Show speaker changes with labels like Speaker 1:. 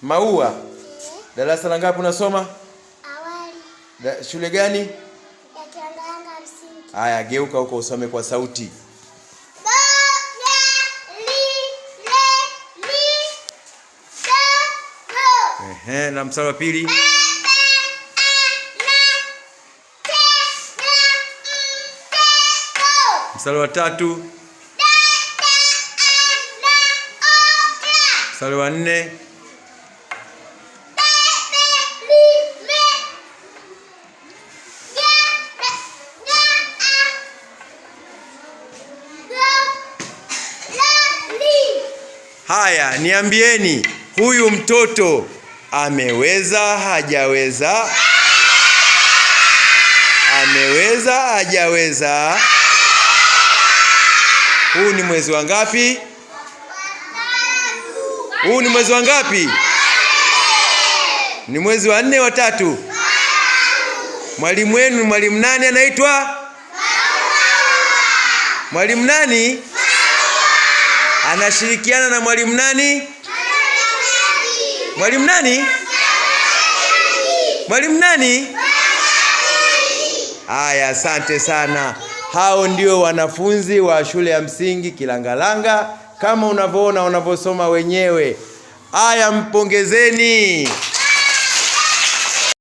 Speaker 1: Maua. Darasa la ngapi unasoma?
Speaker 2: Awali.
Speaker 1: Shule gani?
Speaker 2: Ya Kilangalanga msingi.
Speaker 1: Haya, geuka huko usome kwa sauti. Na mstari wa pili. Mstari wa tatu. Mstari wa nne. Haya, niambieni, huyu mtoto ameweza hajaweza? Ameweza hajaweza? Huu ni mwezi wa ngapi? Huu ni mwezi wa ngapi? Ni mwezi wa 4 wa 3. Mwalimu wenu mwalimu nani anaitwa? Mwalimu nani? Anashirikiana na mwalimu nani? Mwalimu nani? Mwalimu nani? Haya, asante sana. Hao ndio wanafunzi wa shule ya msingi Kilangalanga, kama unavyoona wanavyosoma wenyewe. Haya, mpongezeni.